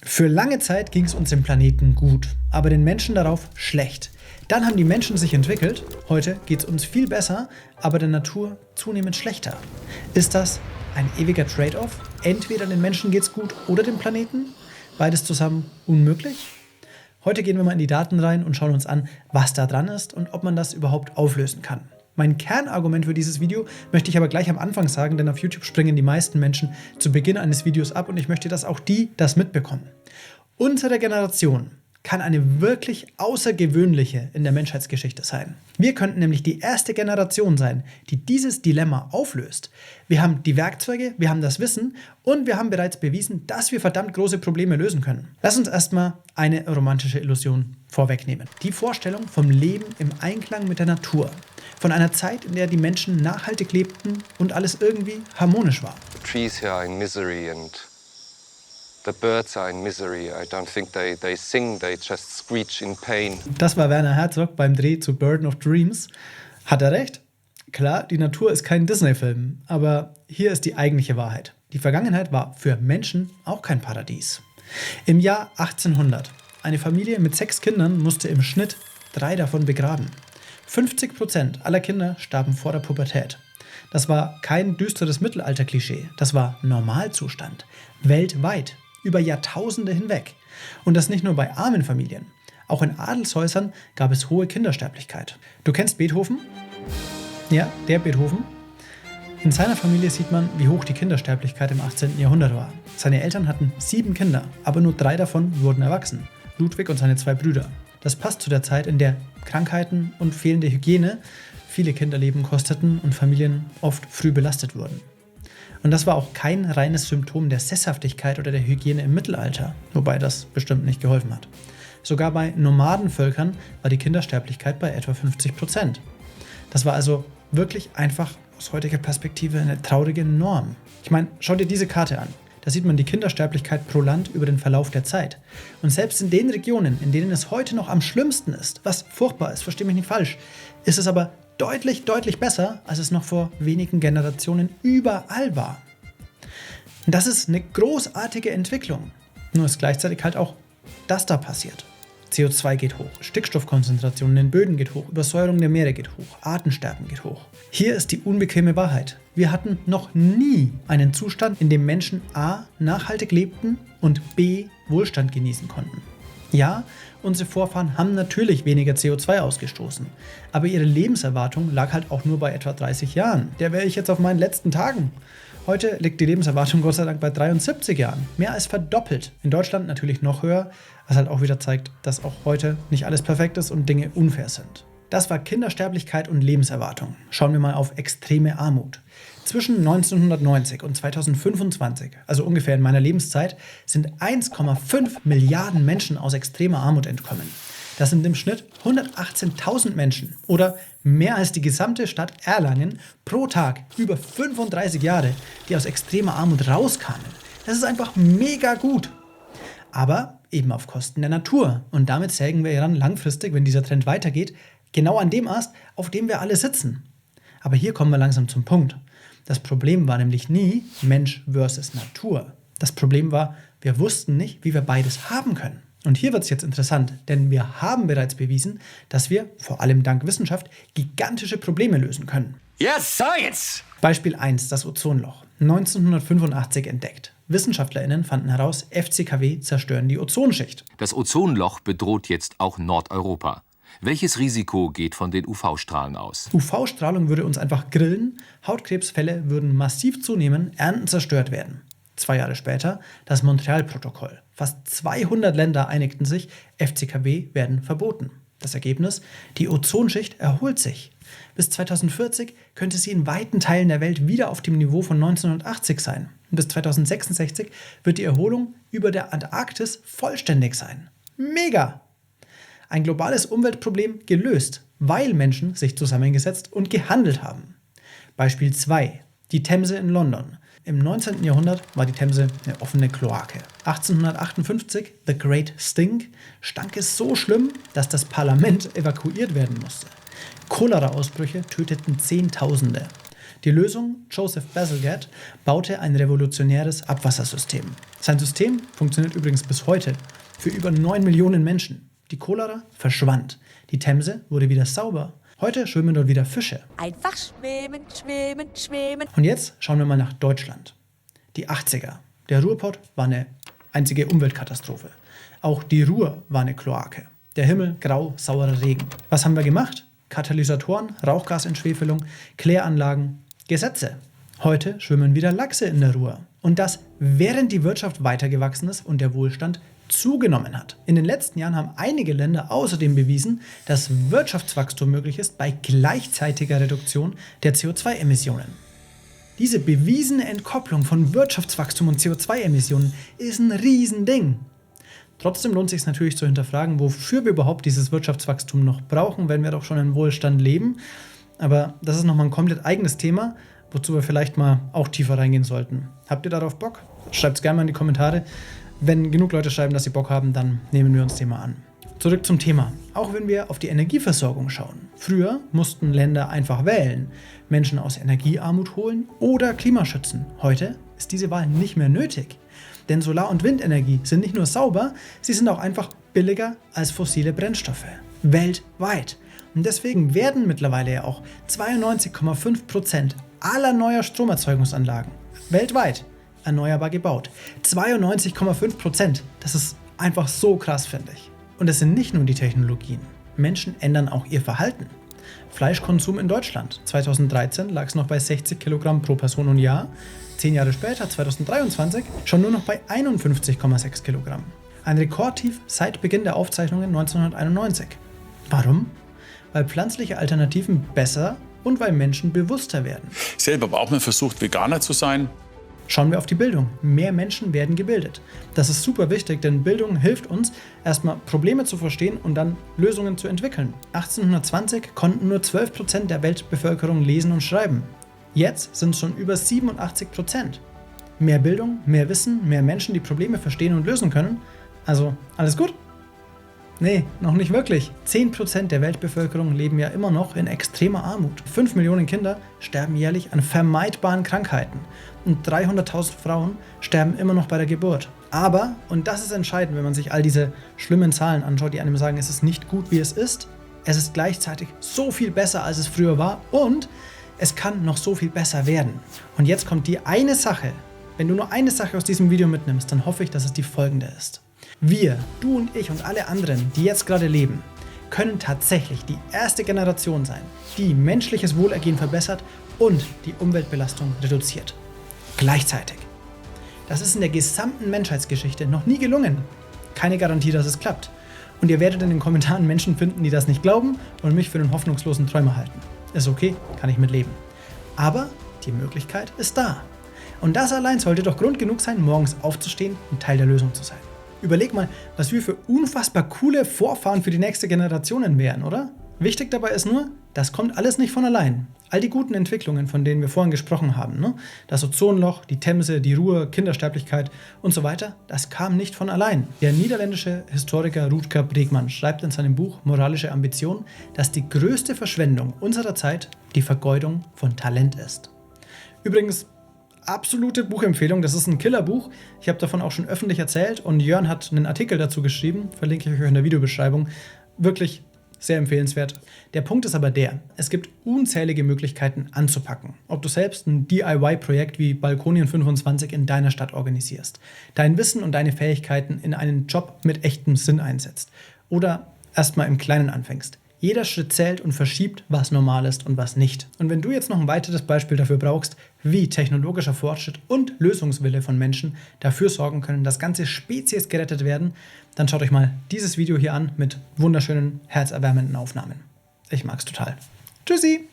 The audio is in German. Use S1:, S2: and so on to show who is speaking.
S1: Für lange Zeit ging es uns dem Planeten gut, aber den Menschen darauf schlecht. Dann haben die Menschen sich entwickelt, heute geht es uns viel besser, aber der Natur zunehmend schlechter. Ist das ein ewiger Trade-off? Entweder den Menschen geht's gut oder dem Planeten? Beides zusammen unmöglich? Heute gehen wir mal in die Daten rein und schauen uns an, was da dran ist und ob man das überhaupt auflösen kann. Mein Kernargument für dieses Video möchte ich aber gleich am Anfang sagen, denn auf YouTube springen die meisten Menschen zu Beginn eines Videos ab und ich möchte, dass auch die das mitbekommen. Unsere Generation kann eine wirklich außergewöhnliche in der Menschheitsgeschichte sein. Wir könnten nämlich die erste Generation sein, die dieses Dilemma auflöst. Wir haben die Werkzeuge, wir haben das Wissen und wir haben bereits bewiesen, dass wir verdammt große Probleme lösen können. Lass uns erstmal eine romantische Illusion vorwegnehmen. Die Vorstellung vom Leben im Einklang mit der Natur. Von einer Zeit, in der die Menschen nachhaltig lebten und alles irgendwie harmonisch war.
S2: The trees here are in misery and the birds are in misery. I don't think they sing, they just screech in pain.
S1: Das war Werner Herzog beim Dreh zu Burden of Dreams. Hat er recht? Klar, die Natur ist kein Disney-Film, aber hier ist die eigentliche Wahrheit. Die Vergangenheit war für Menschen auch kein Paradies. Im Jahr 1800. Eine Familie mit 6 Kindern musste im Schnitt 3 davon begraben. 50% aller Kinder starben vor der Pubertät. Das war kein düsteres Mittelalter-Klischee, das war Normalzustand. Weltweit, über Jahrtausende hinweg. Und das nicht nur bei armen Familien. Auch in Adelshäusern gab es hohe Kindersterblichkeit. Du kennst Beethoven? Ja, der Beethoven. In seiner Familie sieht man, wie hoch die Kindersterblichkeit im 18. Jahrhundert war. Seine Eltern hatten 7 Kinder, aber nur 3 davon wurden erwachsen. Ludwig und seine 2 Brüder. Das passt zu der Zeit, in der Krankheiten und fehlende Hygiene viele Kinderleben kosteten und Familien oft früh belastet wurden. Und das war auch kein reines Symptom der Sesshaftigkeit oder der Hygiene im Mittelalter, wobei das bestimmt nicht geholfen hat. Sogar bei Nomadenvölkern war die Kindersterblichkeit bei etwa 50%. Das war also wirklich einfach aus heutiger Perspektive eine traurige Norm. Ich meine, schau dir diese Karte an. Da sieht man die Kindersterblichkeit pro Land über den Verlauf der Zeit. Und selbst in den Regionen, in denen es heute noch am schlimmsten ist, was furchtbar ist, versteh mich nicht falsch, ist es aber deutlich, deutlich besser, als es noch vor wenigen Generationen überall war. Und das ist eine großartige Entwicklung. Nur ist gleichzeitig halt auch das da passiert. CO2 geht hoch, Stickstoffkonzentration in den Böden geht hoch, Übersäuerung der Meere geht hoch, Artensterben geht hoch. Hier ist die unbequeme Wahrheit. Wir hatten noch nie einen Zustand, in dem Menschen a. nachhaltig lebten und b. Wohlstand genießen konnten. Ja, unsere Vorfahren haben natürlich weniger CO2 ausgestoßen, aber ihre Lebenserwartung lag halt auch nur bei etwa 30 Jahren. Der wäre ich jetzt auf meinen letzten Tagen. Heute liegt die Lebenserwartung Gott sei Dank bei 73 Jahren, mehr als verdoppelt. In Deutschland natürlich noch höher, was halt auch wieder zeigt, dass auch heute nicht alles perfekt ist und Dinge unfair sind. Das war Kindersterblichkeit und Lebenserwartung. Schauen wir mal auf extreme Armut. Zwischen 1990 und 2025, also ungefähr in meiner Lebenszeit, sind 1,5 Milliarden Menschen aus extremer Armut entkommen. Das sind im Schnitt 118.000 Menschen oder mehr als die gesamte Stadt Erlangen pro Tag über 35 Jahre, die aus extremer Armut rauskamen. Das ist einfach mega gut. Aber eben auf Kosten der Natur. Und damit sägen wir dann langfristig, wenn dieser Trend weitergeht, genau an dem Ast, auf dem wir alle sitzen. Aber hier kommen wir langsam zum Punkt. Das Problem war nämlich nie Mensch versus Natur. Das Problem war, wir wussten nicht, wie wir beides haben können. Und hier wird es jetzt interessant, denn wir haben bereits bewiesen, dass wir, vor allem dank Wissenschaft, gigantische Probleme lösen können.
S3: Yes, Science!
S1: Beispiel 1, das Ozonloch. 1985 entdeckt. WissenschaftlerInnen fanden heraus, FCKW zerstören die Ozonschicht.
S3: Das Ozonloch bedroht jetzt auch Nordeuropa. Welches Risiko geht von den UV-Strahlen aus?
S1: UV-Strahlung würde uns einfach grillen, Hautkrebsfälle würden massiv zunehmen, Ernten zerstört werden. 2 Jahre später das Montreal-Protokoll. Fast 200 Länder einigten sich, FCKW werden verboten. Das Ergebnis? Die Ozonschicht erholt sich. Bis 2040 könnte sie in weiten Teilen der Welt wieder auf dem Niveau von 1980 sein. Und bis 2066 wird die Erholung über der Antarktis vollständig sein. Mega! Ein globales Umweltproblem gelöst, weil Menschen sich zusammengesetzt und gehandelt haben. Beispiel 2. Die Themse in London. Im 19. Jahrhundert war die Themse eine offene Kloake. 1858, The Great Stink, stank es so schlimm, dass das Parlament evakuiert werden musste. Cholera-Ausbrüche töteten Zehntausende. Die Lösung, Joseph Bazalgette, baute ein revolutionäres Abwassersystem. Sein System funktioniert übrigens bis heute für über 9 Millionen Menschen. Die Cholera verschwand. Die Themse wurde wieder sauber. Heute schwimmen dort wieder Fische.
S4: Einfach schwimmen, schwimmen, schwimmen.
S1: Und jetzt schauen wir mal nach Deutschland. Die 80er. Der Ruhrpott war eine einzige Umweltkatastrophe. Auch die Ruhr war eine Kloake. Der Himmel grau, saurer Regen. Was haben wir gemacht? Katalysatoren, Rauchgasentschwefelung, Kläranlagen, Gesetze. Heute schwimmen wieder Lachse in der Ruhr. Und das, während die Wirtschaft weitergewachsen ist und der Wohlstand zugenommen hat. In den letzten Jahren haben einige Länder außerdem bewiesen, dass Wirtschaftswachstum möglich ist bei gleichzeitiger Reduktion der CO2-Emissionen. Diese bewiesene Entkopplung von Wirtschaftswachstum und CO2-Emissionen ist ein Riesending. Trotzdem lohnt es sich natürlich zu hinterfragen, wofür wir überhaupt dieses Wirtschaftswachstum noch brauchen, wenn wir doch schon in Wohlstand leben. Aber das ist nochmal ein komplett eigenes Thema, wozu wir vielleicht mal auch tiefer reingehen sollten. Habt ihr darauf Bock? Schreibt es gerne mal in die Kommentare. Wenn genug Leute schreiben, dass sie Bock haben, dann nehmen wir uns das Thema an. Zurück zum Thema. Auch wenn wir auf die Energieversorgung schauen. Früher mussten Länder einfach wählen. Menschen aus Energiearmut holen oder Klima schützen. Heute ist diese Wahl nicht mehr nötig. Denn Solar- und Windenergie sind nicht nur sauber, sie sind auch einfach billiger als fossile Brennstoffe. Weltweit. Und deswegen werden mittlerweile ja auch 92,5% aller neuer Stromerzeugungsanlagen weltweit erneuerbar gebaut. 92,5%. Das ist einfach so krass, finde ich. Und es sind nicht nur die Technologien. Menschen ändern auch ihr Verhalten. Fleischkonsum in Deutschland. 2013 lag es noch bei 60 Kilogramm pro Person und Jahr. 10 Jahre später, 2023, schon nur noch bei 51,6 Kilogramm. Ein Rekordtief seit Beginn der Aufzeichnungen 1991. Warum? Weil pflanzliche Alternativen besser und weil Menschen bewusster werden.
S5: Ich selber habe auch mal versucht, Veganer zu sein.
S1: Schauen wir auf die Bildung. Mehr Menschen werden gebildet. Das ist super wichtig, denn Bildung hilft uns, erstmal Probleme zu verstehen und dann Lösungen zu entwickeln. 1820 konnten nur 12% der Weltbevölkerung lesen und schreiben. Jetzt sind es schon über 87%. Mehr Bildung, mehr Wissen, mehr Menschen, die Probleme verstehen und lösen können. Also, alles gut? Nee, noch nicht wirklich. 10% der Weltbevölkerung leben ja immer noch in extremer Armut. 5 Millionen Kinder sterben jährlich an vermeidbaren Krankheiten. Und 300.000 Frauen sterben immer noch bei der Geburt. Aber, und das ist entscheidend, wenn man sich all diese schlimmen Zahlen anschaut, die einem sagen, es ist nicht gut, wie es ist ist gleichzeitig so viel besser, als es früher war und es kann noch so viel besser werden. Und jetzt kommt die eine Sache. Wenn du nur eine Sache aus diesem Video mitnimmst, dann hoffe ich, dass es die folgende ist. Wir, du und ich und alle anderen, die jetzt gerade leben, können tatsächlich die erste Generation sein, die menschliches Wohlergehen verbessert und die Umweltbelastung reduziert. Gleichzeitig. Das ist in der gesamten Menschheitsgeschichte noch nie gelungen. Keine Garantie, dass es klappt. Und ihr werdet in den Kommentaren Menschen finden, die das nicht glauben und mich für einen hoffnungslosen Träumer halten. Ist okay, kann ich mitleben. Aber die Möglichkeit ist da. Und das allein sollte doch Grund genug sein, morgens aufzustehen und Teil der Lösung zu sein. Überleg mal, was wir für unfassbar coole Vorfahren für die nächste Generationen wären, oder? Wichtig dabei ist nur, das kommt alles nicht von allein. All die guten Entwicklungen, von denen wir vorhin gesprochen haben, ne? Das Ozonloch, die Themse, die Ruhr, Kindersterblichkeit und so weiter, das kam nicht von allein. Der niederländische Historiker Rutger Bregman schreibt in seinem Buch Moralische Ambition, dass die größte Verschwendung unserer Zeit die Vergeudung von Talent ist. Übrigens, absolute Buchempfehlung, das ist ein Killerbuch. Ich habe davon auch schon öffentlich erzählt und Jörn hat einen Artikel dazu geschrieben, verlinke ich euch in der Videobeschreibung. Wirklich sehr empfehlenswert. Der Punkt ist aber der, es gibt unzählige Möglichkeiten anzupacken. Ob du selbst ein DIY-Projekt wie Balkonien 25 in deiner Stadt organisierst, dein Wissen und deine Fähigkeiten in einen Job mit echtem Sinn einsetzt oder erstmal im Kleinen anfängst. Jeder Schritt zählt und verschiebt, was normal ist und was nicht. Und wenn du jetzt noch ein weiteres Beispiel dafür brauchst, wie technologischer Fortschritt und Lösungswille von Menschen dafür sorgen können, dass ganze Spezies gerettet werden, dann schaut euch mal dieses Video hier an mit wunderschönen, herzerwärmenden Aufnahmen. Ich mag's total. Tschüssi!